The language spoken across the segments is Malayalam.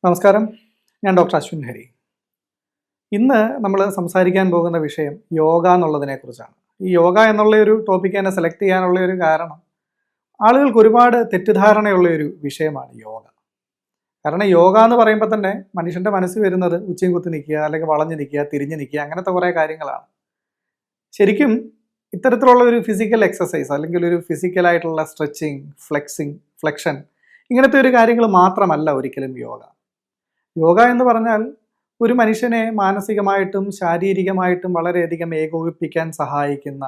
നമസ്കാരം, ഞാൻ ഡോക്ടർ അശ്വിൻ ഹരി. ഇന്ന് നമ്മൾ സംസാരിക്കാൻ പോകുന്ന വിഷയം യോഗ എന്നുള്ളതിനെ കുറിച്ചാണ്. ഈ യോഗ എന്നുള്ള ഒരു ടോപ്പിക്ക് തന്നെ സെലക്ട് ചെയ്യാനുള്ള ഒരു കാരണം ആളുകൾക്ക് ഒരുപാട് തെറ്റിദ്ധാരണയുള്ള ഒരു വിഷയമാണ് യോഗ. കാരണം യോഗ എന്ന് പറയുമ്പോൾ തന്നെ മനുഷ്യൻ്റെ മനസ്സിൽ വരുന്നത് ഉച്ചയും കുത്തി നിൽക്കുക, അല്ലെങ്കിൽ വളഞ്ഞു നിൽക്കുക, തിരിഞ്ഞു നിൽക്കുക, അങ്ങനത്തെ കുറേ കാര്യങ്ങളാണ്. ശരിക്കും ഇത്തരത്തിലുള്ള ഒരു ഫിസിക്കൽ എക്സസൈസ് അല്ലെങ്കിൽ ഒരു ഫിസിക്കലായിട്ടുള്ള സ്ട്രെച്ചിങ്, ഫ്ലെക്ഷൻ ഇങ്ങനത്തെ ഒരു കാര്യങ്ങൾ മാത്രമല്ല ഒരിക്കലും യോഗ. യോഗ എന്ന് പറഞ്ഞാൽ ഒരു മനുഷ്യനെ മാനസികമായിട്ടും ശാരീരികമായിട്ടും വളരെയധികം ഏകോപിപ്പിക്കാൻ സഹായിക്കുന്ന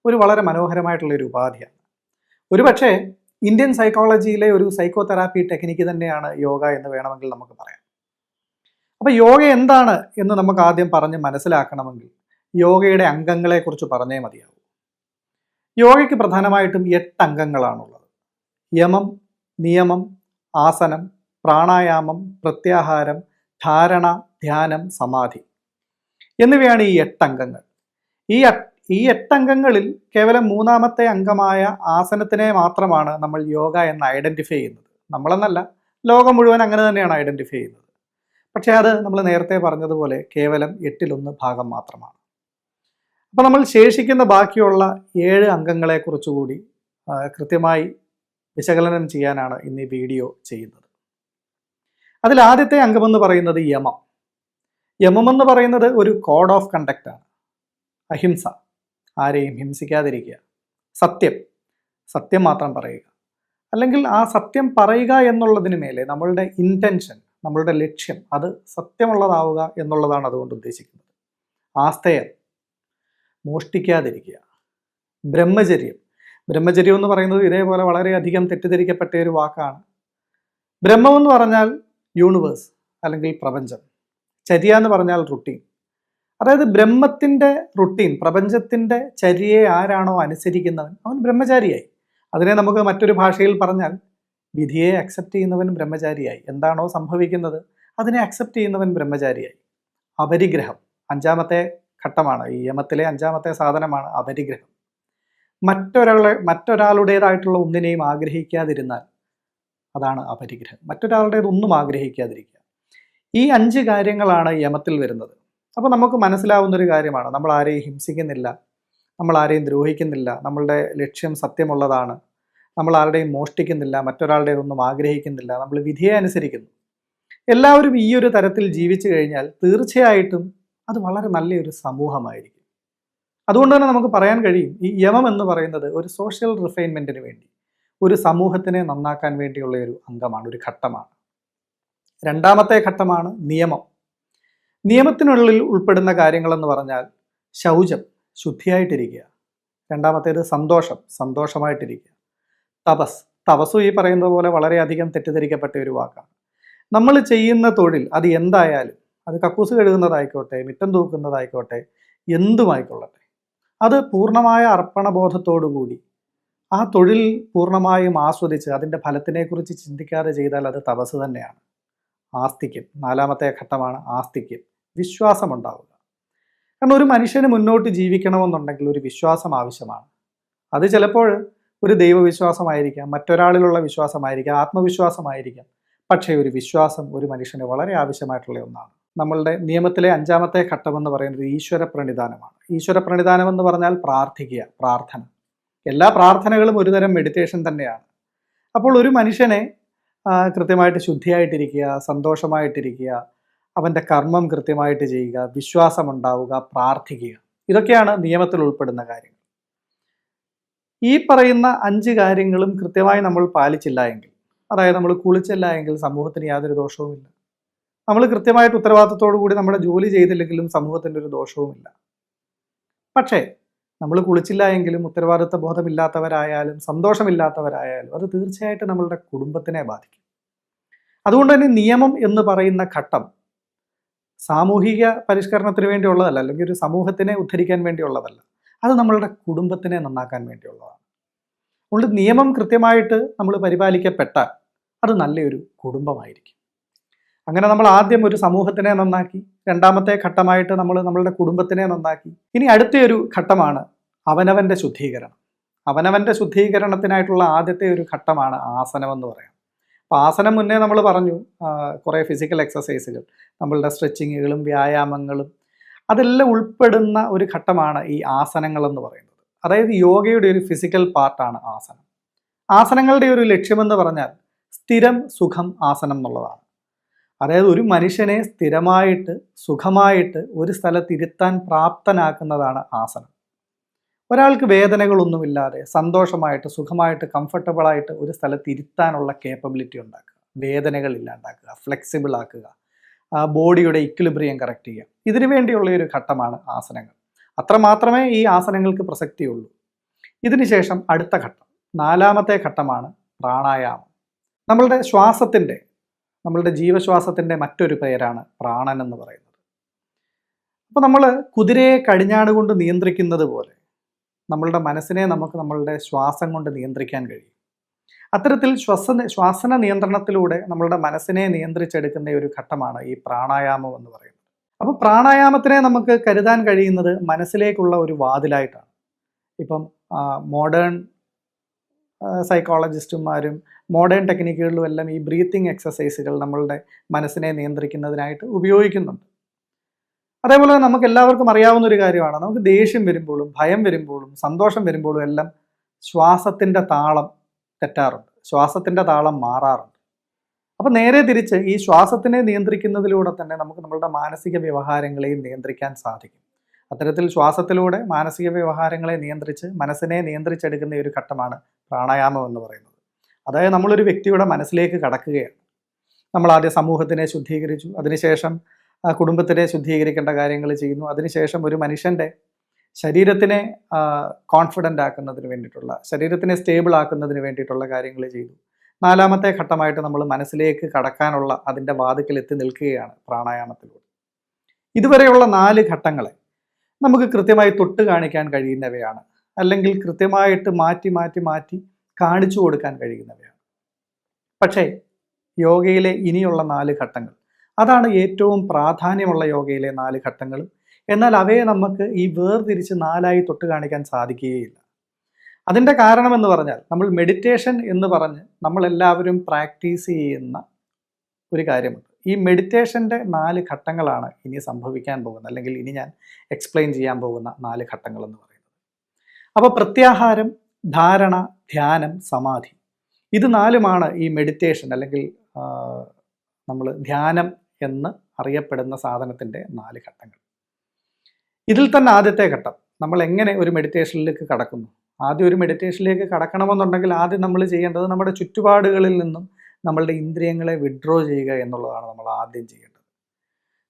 ഒരു വളരെ മനോഹരമായിട്ടുള്ളൊരു ഉപാധിയാണ്. ഒരുപക്ഷെ ഇന്ത്യൻ സൈക്കോളജിയിലെ ഒരു സൈക്കോ തെറാപ്പി ടെക്നിക്ക് തന്നെയാണ് യോഗ എന്ന് വേണമെങ്കിൽ നമുക്ക് പറയാം. അപ്പോൾ യോഗ എന്താണ് എന്ന് നമുക്ക് ആദ്യം പറഞ്ഞ് മനസ്സിലാക്കണമെങ്കിൽ യോഗയുടെ അംഗങ്ങളെക്കുറിച്ച് പറഞ്ഞേ മതിയാവും. യോഗയ്ക്ക് പ്രധാനമായിട്ടും 8 അംഗങ്ങളാണുള്ളത്. യമം, നിയമം, ആസനം, പ്രാണായാമം, പ്രത്യാഹാരം, ധാരണ, ധ്യാനം, സമാധി എന്നിവയാണ് ഈ 8 അംഗങ്ങൾ. ഈ 8 അംഗങ്ങളിൽ കേവലം 3ാമത്തെ അംഗമായ ആസനത്തിനെ മാത്രമാണ് നമ്മൾ യോഗ എന്ന് ഐഡൻറ്റിഫൈ ചെയ്യുന്നത്. നമ്മളെന്നല്ല, ലോകം മുഴുവൻ അങ്ങനെ തന്നെയാണ് ഐഡൻറ്റിഫൈ ചെയ്യുന്നത്. പക്ഷേ അത് നമ്മൾ നേരത്തെ പറഞ്ഞതുപോലെ കേവലം 8-1 ഭാഗം മാത്രമാണ്. അപ്പോൾ നമ്മൾ ശേഷിക്കുന്ന ബാക്കിയുള്ള 7 അംഗങ്ങളെക്കുറിച്ചുകൂടി കൃത്യമായി വിശകലനം ചെയ്യാനാണ് ഇന്ന് ഈ വീഡിയോ ചെയ്യുന്നത്. അതിൽ ആദ്യത്തെ അംഗമെന്ന് പറയുന്നത് യമം. യമമെന്ന് പറയുന്നത് ഒരു കോഡ് ഓഫ് കണ്ടക്റ്റ് ആണ്. അഹിംസ, ആരെയും ഹിംസിക്കാതിരിക്കുക. സത്യം മാത്രം പറയുക. അല്ലെങ്കിൽ ആ സത്യം പറയുക എന്നുള്ളതിന് മേലെ നമ്മളുടെ ഇൻറ്റൻഷൻ, നമ്മളുടെ ലക്ഷ്യം അത് സത്യമുള്ളതാവുക എന്നുള്ളതാണ് അതുകൊണ്ട് ഉദ്ദേശിക്കുന്നത്. ആസ്തേയം, മോഷ്ടിക്കാതിരിക്കുക. ബ്രഹ്മചര്യം എന്ന് പറയുന്നത് ഇതേപോലെ വളരെയധികം തെറ്റിദ്ധരിക്കപ്പെട്ട ഒരു വാക്കാണ്. ബ്രഹ്മം എന്ന് പറഞ്ഞാൽ യൂണിവേഴ്സ് അല്ലെങ്കിൽ പ്രപഞ്ചം. ചര്യ എന്ന് പറഞ്ഞാൽ റുട്ടീൻ. അതായത് ബ്രഹ്മത്തിൻ്റെ റുട്ടീൻ, പ്രപഞ്ചത്തിൻ്റെ ചര്യയെ ആരാണോ അനുസരിക്കുന്നവൻ അവൻ ബ്രഹ്മചാരിയായി. അതിനെ നമുക്ക് മറ്റൊരു ഭാഷയിൽ പറഞ്ഞാൽ വിധിയെ അക്സെപ്റ്റ് ചെയ്യുന്നവൻ ബ്രഹ്മചാരിയായി. എന്താണോ സംഭവിക്കുന്നത് അതിനെ അക്സെപ്റ്റ് ചെയ്യുന്നവൻ ബ്രഹ്മചാരിയായി. അപരിഗ്രഹം 5ാമത്തെ ഘട്ടമാണ്. ഈ യമത്തിലെ 5ാമത്തെ സാധനമാണ് അപരിഗ്രഹം. മറ്റൊരാളുടേതായിട്ടുള്ള ഒന്നിനെയും ആഗ്രഹിക്കാതിരുന്നാൽ അതാണ് അപരിഗ്രഹം. മറ്റൊരാളുടേതൊന്നും ആഗ്രഹിക്കാതിരിക്കുക. ഈ 5 കാര്യങ്ങളാണ് യമത്തിൽ വരുന്നത്. അപ്പോൾ നമുക്ക് മനസ്സിലാവുന്നൊരു കാര്യമാണ്, നമ്മൾ ആരെയും ഹിംസിക്കുന്നില്ല, നമ്മൾ ആരെയും ദ്രോഹിക്കുന്നില്ല, നമ്മളുടെ ലക്ഷ്യം സത്യമുള്ളതാണ്, നമ്മൾ ആരുടെയും മോഷ്ടിക്കുന്നില്ല, മറ്റൊരാളുടേതൊന്നും ആഗ്രഹിക്കുന്നില്ല, നമ്മൾ വിധിയെ അനുസരിക്കുന്നു. എല്ലാവരും ഈ ഒരു തരത്തിൽ ജീവിച്ചു കഴിഞ്ഞാൽ തീർച്ചയായിട്ടും അത് വളരെ നല്ലൊരു സമൂഹമായിരിക്കും. അതുകൊണ്ട് തന്നെ നമുക്ക് പറയാൻ കഴിയും, ഈ യമം എന്ന് പറയുന്നത് ഒരു സോഷ്യൽ റിഫൈൻമെൻറ്റിന് വേണ്ടി, ഒരു സമൂഹത്തിനെ നന്നാക്കാൻ വേണ്ടിയുള്ള ഒരു അംഗമാണ്, ഒരു ഘട്ടമാണ്. 2ാമത്തെ ഘട്ടമാണ് നിയമം. നിയമത്തിനുള്ളിൽ ഉൾപ്പെടുന്ന കാര്യങ്ങളെന്ന് പറഞ്ഞാൽ ശൗചം, ശുദ്ധിയായിട്ടിരിക്കുക. 2ാമത്തേത് സന്തോഷമായിട്ടിരിക്കുക. തപസ്സും ഈ പറയുന്നത് പോലെ വളരെയധികം തെറ്റിദ്ധരിക്കപ്പെട്ട ഒരു വാക്കാണ്. നമ്മൾ ചെയ്യുന്ന തൊഴിൽ അത് എന്തായാലും, അത് കക്കൂസ് കഴുകുന്നതായിക്കോട്ടെ, മിറ്റം തൂക്കുന്നതായിക്കോട്ടെ, എന്തുമായിക്കൊള്ളട്ടെ, അത് പൂർണ്ണമായ അർപ്പണബോധത്തോടുകൂടി ആ തൊഴിൽ പൂർണ്ണമായും ആസ്വദിച്ച് അതിൻ്റെ ഫലത്തിനെക്കുറിച്ച് ചിന്തിക്കാതെ ചെയ്താൽ അത് തപസ് തന്നെയാണ്. ആസ്തിക്യം 4ാമത്തെ ഘട്ടമാണ്. ആസ്തിക്യം, വിശ്വാസമുണ്ടാവുക. കാരണം ഒരു മനുഷ്യന് മുന്നോട്ട് ജീവിക്കണമെന്നുണ്ടെങ്കിൽ ഒരു വിശ്വാസം ആവശ്യമാണ്. അത് ചിലപ്പോൾ ഒരു ദൈവവിശ്വാസമായിരിക്കാം, മറ്റൊരാളിലുള്ള വിശ്വാസമായിരിക്കാം, ആത്മവിശ്വാസമായിരിക്കാം. പക്ഷേ ഒരു വിശ്വാസം ഒരു മനുഷ്യന് വളരെ ആവശ്യമായിട്ടുള്ള ഒന്നാണ്. നമ്മളുടെ നിയമത്തിലെ 5ാമത്തെ ഘട്ടം എന്ന് പറയുന്നത് ഈശ്വര പ്രണിധാനമാണ്. ഈശ്വര പ്രണിധാനം എന്ന് പറഞ്ഞാൽ പ്രാർത്ഥിക്കുക, പ്രാർത്ഥന. എല്ലാ പ്രാർത്ഥനകളും ഒരുതരം മെഡിറ്റേഷൻ തന്നെയാണ്. അപ്പോൾ ഒരു മനുഷ്യനെ കൃത്യമായിട്ട് ശുദ്ധിയായിട്ടിരിക്കുക, സന്തോഷമായിട്ടിരിക്കുക, അവൻ്റെ കർമ്മം കൃത്യമായിട്ട് ചെയ്യുക, വിശ്വാസമുണ്ടാവുക, പ്രാർത്ഥിക്കുക, ഇതൊക്കെയാണ് നിയമത്തിൽ ഉൾപ്പെടുന്ന കാര്യങ്ങൾ. ഈ പറയുന്ന 5 കാര്യങ്ങളും കൃത്യമായി നമ്മൾ പാലിച്ചില്ല എങ്കിൽ, അതായത് നമ്മൾ കുളിച്ചില്ല എങ്കിൽ സമൂഹത്തിന് യാതൊരു ദോഷവുമില്ല. നമ്മൾ കൃത്യമായിട്ട് ഉത്തരവാദിത്തത്തോടു കൂടി നമ്മുടെ ജോലി ചെയ്തില്ലെങ്കിലും സമൂഹത്തിൻ്റെ ഒരു ദോഷവുമില്ല. പക്ഷേ നമ്മൾ കുളിച്ചില്ല എങ്കിലും ഉത്തരവാദിത്ത ബോധമില്ലാത്തവരായാലും സന്തോഷമില്ലാത്തവരായാലും അത് തീർച്ചയായിട്ടും നമ്മളുടെ കുടുംബത്തിനെ ബാധിക്കും. അതുകൊണ്ട് തന്നെ നിയമം എന്ന് പറയുന്ന ഘട്ടം സാമൂഹിക പരിഷ്കരണത്തിന് വേണ്ടിയുള്ളതല്ല, അല്ലെങ്കിൽ ഒരു സമൂഹത്തിനെ ഉദ്ധരിക്കാൻ വേണ്ടിയുള്ളതല്ല, അത് നമ്മളുടെ കുടുംബത്തിനെ നന്നാക്കാൻ വേണ്ടിയുള്ളതാണ്. അതുകൊണ്ട് നിയമം കൃത്യമായിട്ട് നമ്മൾ പരിപാലിക്കപ്പെട്ടാൽ അത് നല്ലൊരു കുടുംബമായിരിക്കും. അങ്ങനെ നമ്മൾ ആദ്യം ഒരു സമൂഹത്തിനെ നന്നാക്കി, 2ാമത്തെ ഘട്ടമായിട്ട് നമ്മൾ നമ്മളുടെ കുടുംബത്തിനെ നന്നാക്കി. ഇനി അടുത്തൊരു ഘട്ടമാണ് അവനവൻ്റെ ശുദ്ധീകരണം. അവനവൻ്റെ ശുദ്ധീകരണത്തിനായിട്ടുള്ള ആദ്യത്തെ ഒരു ഘട്ടമാണ് ആസനം എന്ന് പറയാം. അപ്പോൾ ആസനം മുന്നേ നമ്മൾ പറഞ്ഞു, കുറേ ഫിസിക്കൽ എക്സസൈസുകൾ, നമ്മളുടെ സ്ട്രെച്ചിങ്ങുകളും വ്യായാമങ്ങളും അതെല്ലാം ഉൾപ്പെടുന്ന ഒരു ഘട്ടമാണ് ഈ ആസനങ്ങൾ എന്ന് പറയുന്നത്. അതായത് യോഗയുടെ ഒരു ഫിസിക്കൽ പാർട്ടാണ് ആസനം. ആസനങ്ങളുടെ ഒരു ലക്ഷ്യമെന്ന് പറഞ്ഞാൽ സ്ഥിരം സുഖം ആസനം എന്നുള്ളതാണ്. അതായത് ഒരു മനുഷ്യനെ സ്ഥിരമായിട്ട് സുഖമായിട്ട് ഒരു സ്ഥലത്ത് ഇരുത്താൻ പ്രാപ്തനാക്കുന്നതാണ് ആസനം. ഒരാൾക്ക് വേദനകളൊന്നുമില്ലാതെ സന്തോഷമായിട്ട് സുഖമായിട്ട് കംഫർട്ടബിളായിട്ട് ഒരു സ്ഥലത്ത് ഇരുത്താനുള്ള കേപ്പബിലിറ്റി ഉണ്ടാക്കുക, വേദനകൾ ഇല്ലാണ്ടാക്കുക, ഫ്ലെക്സിബിൾ ആക്കുക, ബോഡിയുടെ ഇക്വിലിബ്രിയം കറക്റ്റ് ചെയ്യുക. ഇതിനു വേണ്ടിയുള്ള ഒരു ഘട്ടമാണ് ആസനങ്ങൾ. അത്രമാത്രമേ ഈ ആസനങ്ങൾക്ക് പ്രസക്തിയുള്ളൂ. ഇതിനുശേഷം അടുത്ത ഘട്ടം, 4ാമത്തെ ഘട്ടമാണ് പ്രാണായാമം. നമ്മളുടെ ജീവശ്വാസത്തിൻ്റെ മറ്റൊരു പേരാണ് പ്രാണൻ എന്ന് പറയുന്നത്. അപ്പോൾ നമ്മൾ കുതിരയെ കടിഞ്ഞാണ് കൊണ്ട് നിയന്ത്രിക്കുന്നത് പോലെ നമ്മളുടെ മനസ്സിനെ നമുക്ക് നമ്മളുടെ ശ്വാസം കൊണ്ട് നിയന്ത്രിക്കാൻ കഴിയും. അത്തരത്തിൽ ശ്വാസന നിയന്ത്രണത്തിലൂടെ നമ്മളുടെ മനസ്സിനെ നിയന്ത്രിച്ചെടുക്കുന്ന ഒരു ഘട്ടമാണ് ഈ പ്രാണായാമം എന്ന് പറയുന്നത്. അപ്പോൾ പ്രാണായാമത്തിനെ നമുക്ക് കരുതാൻ കഴിയുന്നത് മനസ്സിലേക്കുള്ള ഒരു വാതിലായിട്ടാണ്. ഇപ്പം മോഡേൺ സൈക്കോളജിസ്റ്റുമാരും മോഡേൺ ടെക്നിക്കുകളിലും എല്ലാം ഈ ബ്രീത്തിങ് എക്സസൈസുകൾ നമ്മളുടെ മനസ്സിനെ നിയന്ത്രിക്കുന്നതിനായിട്ട് ഉപയോഗിക്കുന്നുണ്ട്. അതേപോലെ നമുക്ക് എല്ലാവർക്കും അറിയാവുന്ന ഒരു കാര്യമാണ്, നമുക്ക് ദേഷ്യം വരുമ്പോഴും ഭയം വരുമ്പോഴും സന്തോഷം വരുമ്പോഴും എല്ലാം ശ്വാസത്തിൻ്റെ താളം തെറ്റാറുണ്ട്, ശ്വാസത്തിൻ്റെ താളം മാറാറുണ്ട്. അപ്പോൾ നേരെ തിരിച്ച് ഈ ശ്വാസത്തിനെ നിയന്ത്രിക്കുന്നതിലൂടെ തന്നെ നമുക്ക് നമ്മളുടെ മാനസിക വ്യവഹാരങ്ങളെയും നിയന്ത്രിക്കാൻ സാധിക്കും. അത്തരത്തിൽ ശ്വാസത്തിലൂടെ മാനസിക വ്യവഹാരങ്ങളെ നിയന്ത്രിച്ച് മനസ്സിനെ നിയന്ത്രിച്ചെടുക്കുന്ന ഒരു ഘട്ടമാണ് പ്രാണായാമം എന്ന് പറയുന്നത്. അതായത് നമ്മളൊരു വ്യക്തിയുടെ മനസ്സിലേക്ക് കടക്കുകയാണ്. നമ്മൾ ആദ്യം സമൂഹത്തിനെ ശുദ്ധീകരിച്ചു, അതിനുശേഷം കുടുംബത്തിനെ ശുദ്ധീകരിക്കേണ്ട കാര്യങ്ങൾ ചെയ്യുന്നു, അതിനുശേഷം ഒരു മനുഷ്യൻ്റെ ശരീരത്തിനെ കോൺഫിഡൻ്റ് ആക്കുന്നതിന് വേണ്ടിയിട്ടുള്ള, ശരീരത്തിനെ സ്റ്റേബിൾ ആക്കുന്നതിന് വേണ്ടിയിട്ടുള്ള കാര്യങ്ങൾ ചെയ്തു. 4ാമത്തെ ഘട്ടമായിട്ട് നമ്മൾ മനസ്സിലേക്ക് കടക്കാനുള്ള അതിൻ്റെ വാതിക്കൽ എത്തി നിൽക്കുകയാണ് പ്രാണായാമത്തിലൂടെ. ഇതുവരെയുള്ള 4 ഘട്ടങ്ങളെ നമുക്ക് കൃത്യമായി തൊട്ട് കാണിക്കാൻ കഴിയുന്നവയാണ്, അല്ലെങ്കിൽ കൃത്യമായിട്ട് മാറ്റി മാറ്റി മാറ്റി കാണിച്ചു കൊടുക്കാൻ കഴിയുന്നവയാണ്. പക്ഷേ യോഗയിലെ ഇനിയുള്ള 4 ഘട്ടങ്ങൾ, അതാണ് ഏറ്റവും പ്രാധാന്യമുള്ള യോഗയിലെ 4 ഘട്ടങ്ങളും. എന്നാൽ അവയെ നമുക്ക് ഈ വേർതിരിച്ച് 4ആയി തൊട്ട് കാണിക്കാൻ സാധിക്കുകയില്ല. അതിൻ്റെ കാരണമെന്ന് പറഞ്ഞാൽ, നമ്മൾ മെഡിറ്റേഷൻ എന്ന് പറഞ്ഞ് നമ്മളെല്ലാവരും പ്രാക്ടീസ് ചെയ്യുന്ന ഒരു കാര്യമുണ്ട്. ഈ മെഡിറ്റേഷൻ്റെ 4 ഘട്ടങ്ങളാണ് ഇനി സംഭവിക്കാൻ പോകുന്നത്, അല്ലെങ്കിൽ ഇനി ഞാൻ എക്സ്പ്ലെയിൻ ചെയ്യാൻ പോകുന്ന 4 ഘട്ടങ്ങൾ എന്ന് പറയുന്നത്. അപ്പോൾ പ്രത്യാഹാരം, ധാരണ, ധ്യാനം, സമാധി, ഇത് 4ഉമാണ് ഈ മെഡിറ്റേഷൻ അല്ലെങ്കിൽ നമ്മൾ ധ്യാനം എന്ന് അറിയപ്പെടുന്ന സാധനത്തിൻ്റെ 4 ഘട്ടങ്ങൾ. ഇതിൽ തന്നെ ആദ്യത്തെ ഘട്ടം, നമ്മൾ എങ്ങനെ ഒരു മെഡിറ്റേഷനിലേക്ക് കടക്കുന്നു. ആദ്യം ഒരു മെഡിറ്റേഷനിലേക്ക് കടക്കണമെന്നുണ്ടെങ്കിൽ ആദ്യം നമ്മൾ ചെയ്യേണ്ടത് നമ്മുടെ ചുറ്റുപാടുകളിൽ നിന്നും നമ്മളുടെ ഇന്ദ്രിയങ്ങളെ വിഡ്രോ ചെയ്യുക എന്നുള്ളതാണ് നമ്മൾ ആദ്യം ചെയ്യേണ്ടത്.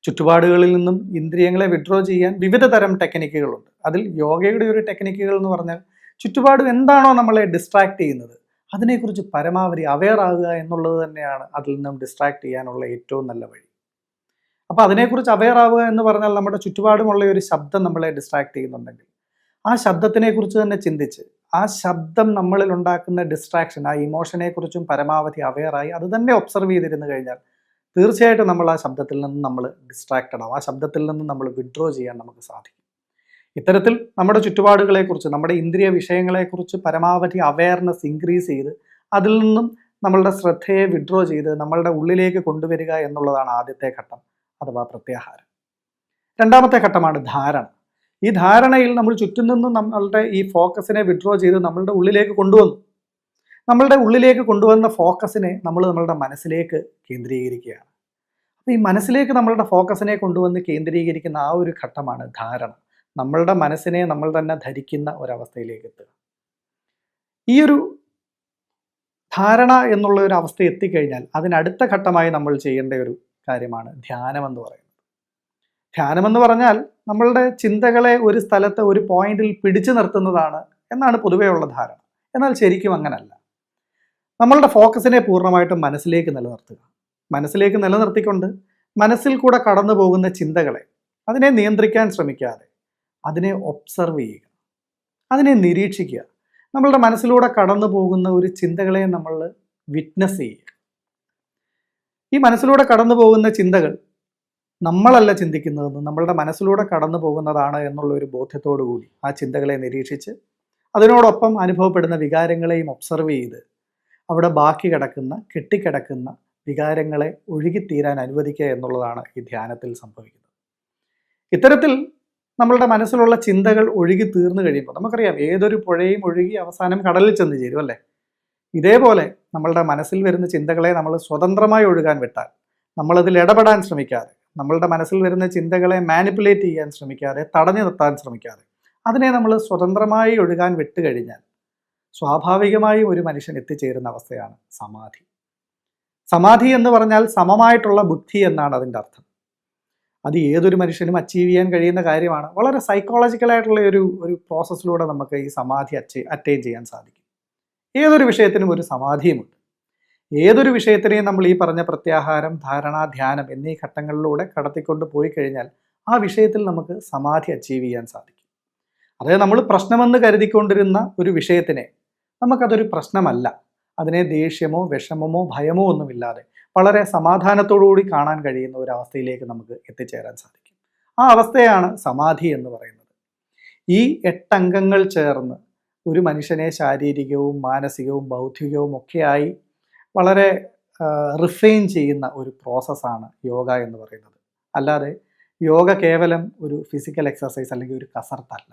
ചുറ്റുപാടുകളിൽ നിന്നും ഇന്ദ്രിയങ്ങളെ വിഡ്രോ ചെയ്യാൻ വിവിധ തരം ടെക്നിക്കുകളുണ്ട്. അതിൽ യോഗയുടെ ഒരു ടെക്നിക്കുകൾ എന്ന് പറഞ്ഞാൽ, ചുറ്റുപാടും എന്താണോ നമ്മളെ ഡിസ്ട്രാക്ട് ചെയ്യുന്നത് അതിനെക്കുറിച്ച് പരമാവധി അവെയർ ആകുക എന്നുള്ളത് തന്നെയാണ് അതിൽ നിന്നും ഡിസ്ട്രാക്ട് ചെയ്യാനുള്ള ഏറ്റവും നല്ല വഴി. അപ്പോൾ അതിനെക്കുറിച്ച് അവെയർ ആവുക എന്ന് പറഞ്ഞാൽ, നമ്മുടെ ചുറ്റുപാടുമുള്ള ഒരു ശബ്ദം നമ്മളെ ഡിസ്ട്രാക്ട് ചെയ്യുന്നുണ്ടെങ്കിൽ ആ ശബ്ദത്തിനെ കുറിച്ച് തന്നെ ചിന്തിച്ച് ആ ശബ്ദം നമ്മളിൽ ഉണ്ടാക്കുന്ന ഡിസ്ട്രാക്ഷൻ, ആ ഇമോഷനെ കുറിച്ചും പരമാവധി അവെയറായി അത് തന്നെ ഒബ്സർവ് ചെയ്തിരുന്നു കഴിഞ്ഞാൽ തീർച്ചയായിട്ടും നമ്മൾ ആ ശബ്ദത്തിൽ നിന്ന് നമ്മൾ ഡിസ്ട്രാക്റ്റഡ് ആവും, ആ ശബ്ദത്തിൽ നിന്ന് നമ്മൾ വിഡ്രോ ചെയ്യാൻ നമുക്ക് സാധിക്കും. ഇത്തരത്തിൽ നമ്മുടെ ചുറ്റുപാടുകളെക്കുറിച്ച്, നമ്മുടെ ഇന്ദ്രിയ വിഷയങ്ങളെക്കുറിച്ച് പരമാവധി അവെയർനെസ് ഇൻക്രീസ് ചെയ്ത് അതിൽ നിന്നും നമ്മളുടെ ശ്രദ്ധയെ വിഡ്രോ ചെയ്ത് നമ്മളുടെ ഉള്ളിലേക്ക് കൊണ്ടുവരിക എന്നുള്ളതാണ് ആദ്യത്തെ ഘട്ടം, അഥവാ പ്രത്യാഹാരം. 2ാമത്തെ ഘട്ടമാണ് ധാരണ. ഈ ധാരണയിൽ നമ്മൾ ചുറ്റും നിന്നും നമ്മളുടെ ഈ ഫോക്കസിനെ വിഡ്രോ ചെയ്ത് നമ്മളുടെ ഉള്ളിലേക്ക് കൊണ്ടുവന്നു. നമ്മളുടെ ഉള്ളിലേക്ക് കൊണ്ടുവന്ന ഫോക്കസിനെ നമ്മൾ നമ്മളുടെ മനസ്സിലേക്ക് കേന്ദ്രീകരിക്കുകയാണ്. അപ്പോൾ ഈ മനസ്സിലേക്ക് നമ്മളുടെ ഫോക്കസിനെ കൊണ്ടുവന്ന് കേന്ദ്രീകരിക്കുന്ന ആ ഒരു ഘട്ടമാണ് ധാരണ. നമ്മളുടെ മനസ്സിനെ നമ്മൾ തന്നെ ധരിക്കുന്ന ഒരവസ്ഥയിലേക്ക് എത്തുക. ഈ ഒരു ധാരണ എന്നുള്ള ഒരു അവസ്ഥ എത്തിക്കഴിഞ്ഞാൽ അതിനടുത്ത ഘട്ടമായി നമ്മൾ ചെയ്യേണ്ട ഒരു കാര്യമാണ് ധ്യാനം എന്ന് പറയുന്നത്. ധ്യാനം എന്ന് പറഞ്ഞാൽ നമ്മളുടെ ചിന്തകളെ ഒരു സ്ഥലത്ത് ഒരു പോയിന്റിൽ പിടിച്ചു നിർത്തുന്നതാണ് എന്നാണ് പൊതുവെയുള്ള ധാരണ. എന്നാൽ ശരിക്കും അങ്ങനല്ല. നമ്മളുടെ ഫോക്കസിനെ പൂർണ്ണമായിട്ടും മനസ്സിലേക്ക് നിലനിർത്തുക. മനസ്സിലേക്ക് നിലനിർത്തിക്കൊണ്ട് മനസ്സിൽ കൂടെ കടന്നു പോകുന്ന ചിന്തകളെ, അതിനെ നിയന്ത്രിക്കാൻ ശ്രമിക്കാതെ അതിനെ ഒബ്സർവ് ചെയ്യുക, അതിനെ നിരീക്ഷിക്കുക. നമ്മളുടെ മനസ്സിലൂടെ കടന്നു പോകുന്ന ഒരു ചിന്തകളെ നമ്മൾ വിറ്റ്നസ് ചെയ്യുക. ഈ മനസ്സിലൂടെ കടന്നു പോകുന്ന ചിന്തകൾ നമ്മളല്ല ചിന്തിക്കുന്നതെന്ന്, നമ്മളുടെ മനസ്സിലൂടെ കടന്നു പോകുന്നതാണ് എന്നുള്ള ഒരു ബോധ്യത്തോടു കൂടി ആ ചിന്തകളെ നിരീക്ഷിച്ച് അതിനോടൊപ്പം അനുഭവപ്പെടുന്ന വികാരങ്ങളെയും ഒബ്സർവ് ചെയ്ത് അവിടെ ബാക്കി കിടക്കുന്ന കെട്ടിക്കിടക്കുന്ന വികാരങ്ങളെ ഒഴുകിത്തീരാൻ അനുവദിക്കുക എന്നുള്ളതാണ് ഈ ധ്യാനത്തിൽ സംഭവിക്കുന്നത്. ഇത്തരത്തിൽ നമ്മളുടെ മനസ്സിലുള്ള ചിന്തകൾ ഒഴുകി തീർന്നു കഴിയുമ്പോൾ നമുക്കറിയാം ഏതൊരു പുഴയും ഒഴുകി അവസാനം കടലിൽ ചെന്ന് ചേരും അല്ലേ. ഇതേപോലെ നമ്മളുടെ മനസ്സിൽ വരുന്ന ചിന്തകളെ നമ്മൾ സ്വതന്ത്രമായി ഒഴുകാൻ വിട്ടാൽ, നമ്മളതിൽ ഇടപെടാൻ ശ്രമിക്കാതെ, നമ്മളുടെ മനസ്സിൽ വരുന്ന ചിന്തകളെ മാനിപ്പുലേറ്റ് ചെയ്യാൻ ശ്രമിക്കാതെ, തടഞ്ഞു നിർത്താൻ ശ്രമിക്കാതെ, അതിനെ നമ്മൾ സ്വതന്ത്രമായി ഒഴുകാൻ വിട്ടുകഴിഞ്ഞാൽ സ്വാഭാവികമായും ഒരു മനുഷ്യൻ എത്തിച്ചേരുന്ന അവസ്ഥയാണ് സമാധി. സമാധി എന്ന് പറഞ്ഞാൽ സമമായിട്ടുള്ള ബുദ്ധി എന്നാണ് അതിൻ്റെ അർത്ഥം. അത് ഏതൊരു മനുഷ്യനും അച്ചീവ് ചെയ്യാൻ കഴിയുന്ന കാര്യമാണ്. വളരെ സൈക്കോളജിക്കലായിട്ടുള്ള ഒരു പ്രോസസ്സിലൂടെ നമുക്ക് ഈ സമാധി അറ്റൈൻ ചെയ്യാൻ സാധിക്കും. ഏതൊരു വിഷയത്തിനും ഒരു സമാധിയുമുണ്ട്. ഏതൊരു വിഷയത്തിനെയും നമ്മൾ ഈ പറഞ്ഞ പ്രത്യാഹാരം, ധാരണ, ധ്യാനം എന്നീ ഘട്ടങ്ങളിലൂടെ കടത്തിക്കൊണ്ട് പോയി കഴിഞ്ഞാൽ ആ വിഷയത്തിൽ നമുക്ക് സമാധി അച്ചീവ് ചെയ്യാൻ സാധിക്കും. അതായത് നമ്മൾ പ്രശ്നമെന്ന് കരുതിക്കൊണ്ടിരുന്ന ഒരു വിഷയത്തിനെ നമുക്കതൊരു പ്രശ്നമല്ല, അതിനെ ദേഷ്യമോ വിഷമമോ ഭയമോ ഒന്നുമില്ലാതെ വളരെ സമാധാനത്തോടുകൂടി കാണാൻ കഴിയുന്ന ഒരു അവസ്ഥയിലേക്ക് നമുക്ക് എത്തിച്ചേരാൻ സാധിക്കും. ആ അവസ്ഥയാണ് സമാധി എന്ന് പറയുന്നത്. ഈ 8 അംഗങ്ങൾ ചേർന്ന് ഒരു മനുഷ്യനെ ശാരീരികവും മാനസികവും ബൗദ്ധികവും ഒക്കെയായി വളരെ റിഫൈൻ ചെയ്യുന്ന ഒരു പ്രോസസ്സാണ് യോഗ എന്ന് പറയുന്നത്. അല്ലാതെ യോഗ കേവലം ഒരു ഫിസിക്കൽ എക്സർസൈസ് അല്ലെങ്കിൽ ഒരു കസർത്തല്ല.